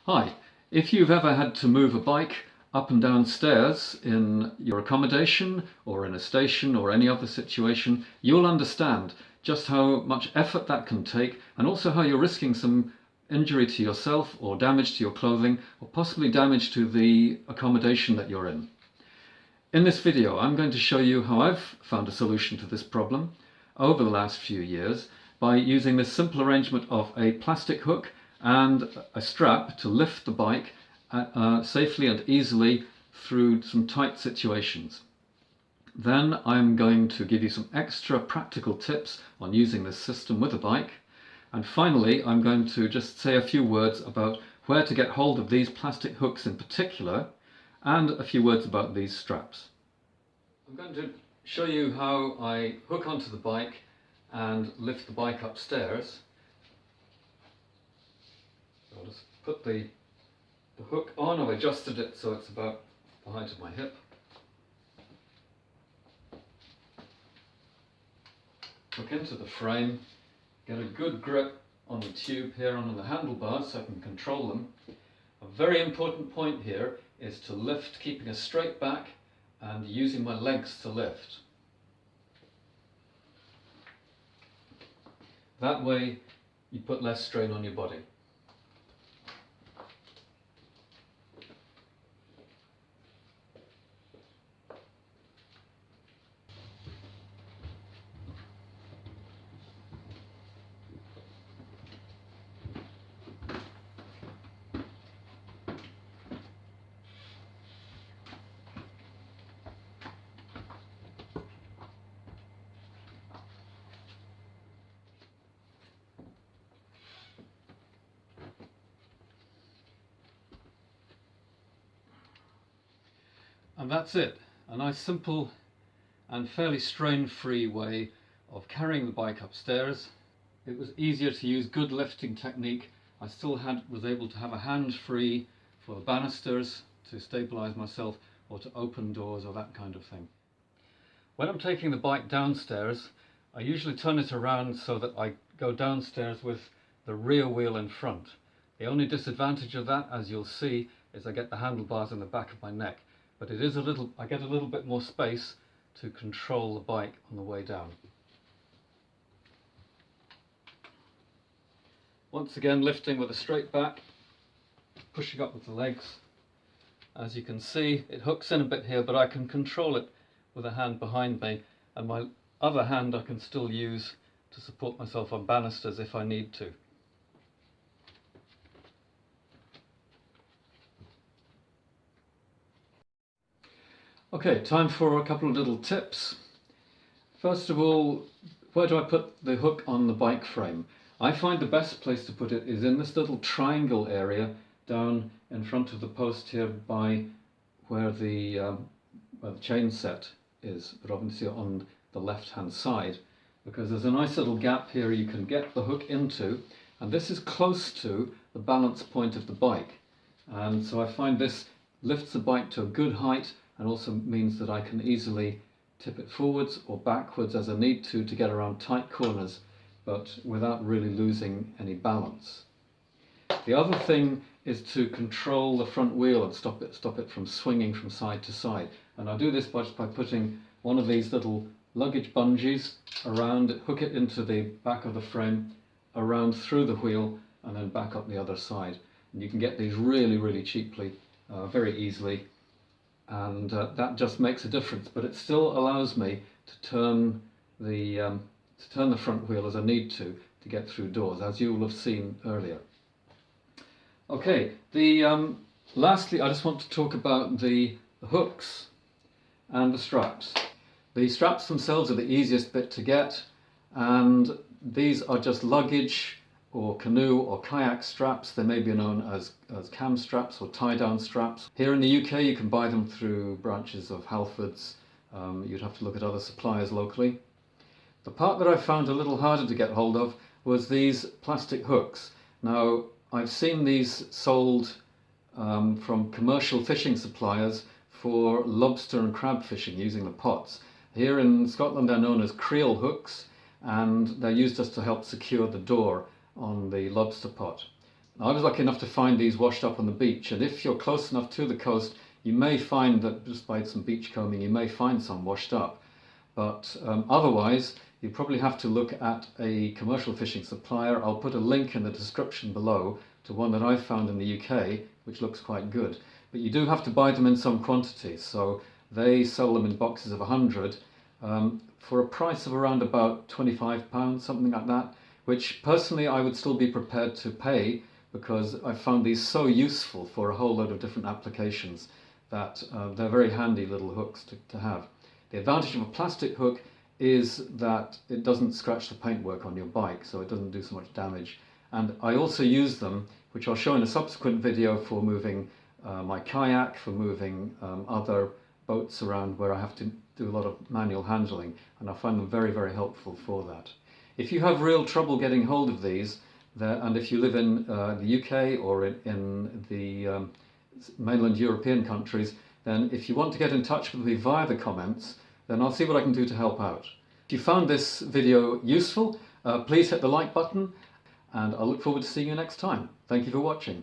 Hi, if you've ever had to move a bike up and down stairs in your accommodation or in a station or any other situation, you'll understand just how much effort that can take and also how you're risking some injury to yourself or damage to your clothing or possibly damage to the accommodation that you're in. In this video, I'm going to show you how I've found a solution to this problem over the last few years by using this simple arrangement of a plastic hook and a strap to lift the bike safely and easily through some tight situations. Then I'm going to give you some extra practical tips on using this system with a bike. And finally, I'm going to just say a few words about where to get hold of these plastic hooks in particular, and a few words about these straps. I'm going to show you how I hook onto the bike and lift the bike upstairs. So I'll just put the hook on. I've adjusted it so it's about the height of my hip. Hook into the frame, get a good grip on the tube here and on the handlebars so I can control them. A very important point here is to lift, keeping a straight back and using my legs to lift. That way you put less strain on your body. And that's it. A nice, simple and fairly strain-free way of carrying the bike upstairs. It was easier to use good lifting technique. I still was able to have a hand free for the banisters to stabilize myself or to open doors or that kind of thing. When I'm taking the bike downstairs, I usually turn it around so that I go downstairs with the rear wheel in front. The only disadvantage of that, as you'll see, is I get the handlebars in the back of my neck. But it is I get a little bit more space to control the bike on the way down. Once again, lifting with a straight back, pushing up with the legs. As you can see, it hooks in a bit here, but I can control it with a hand behind me, and my other hand I can still use to support myself on banisters if I need to. Okay, time for a couple of little tips. First of all, where do I put the hook on the bike frame? I find the best place to put it is in this little triangle area down in front of the post here by where the chain set is, but obviously on the left hand side, because there's a nice little gap here you can get the hook into, and this is close to the balance point of the bike. And so I find this lifts the bike to a good height and also means that I can easily tip it forwards or backwards as I need to get around tight corners, but without really losing any balance. The other thing is to control the front wheel and stop it from swinging from side to side. And I do this by putting one of these little luggage bungees around, hook it into the back of the frame, around through the wheel, and then back up the other side. And you can get these really, really cheaply, very easily. And that just makes a difference, but it still allows me to turn the front wheel as I need to get through doors, as you will have seen earlier. Okay, lastly I just want to talk about the hooks and the straps. The straps themselves are the easiest bit to get, and these are just luggage or canoe or kayak straps. They may be known as cam straps or tie-down straps. Here in the UK you can buy them through branches of Halfords. You'd have to look at other suppliers locally. The part that I found a little harder to get hold of was these plastic hooks. Now, I've seen these sold from commercial fishing suppliers for lobster and crab fishing using the pots. Here in Scotland they're known as creel hooks, and they're used just to help secure the door on the lobster pot. I was lucky enough to find these washed up on the beach, and if you're close enough to the coast, you may find that just by some beach combing, you may find some washed up. But otherwise, you probably have to look at a commercial fishing supplier. I'll put a link in the description below to one that I found in the UK, which looks quite good. But you do have to buy them in some quantities, so they sell them in boxes of 100 for a price of around about £25, something like that, which personally I would still be prepared to pay, because I found these so useful for a whole load of different applications that they're very handy little hooks to have. The advantage of a plastic hook is that it doesn't scratch the paintwork on your bike, so it doesn't do so much damage. And I also use them, which I'll show in a subsequent video, for moving my kayak, for moving other boats around where I have to do a lot of manual handling, and I find them very, very helpful for that. If you have real trouble getting hold of these, and if you live in the UK or in the mainland European countries, then if you want to get in touch with me via the comments, then I'll see what I can do to help out. If you found this video useful, please hit the like button, and I'll look forward to seeing you next time. Thank you for watching.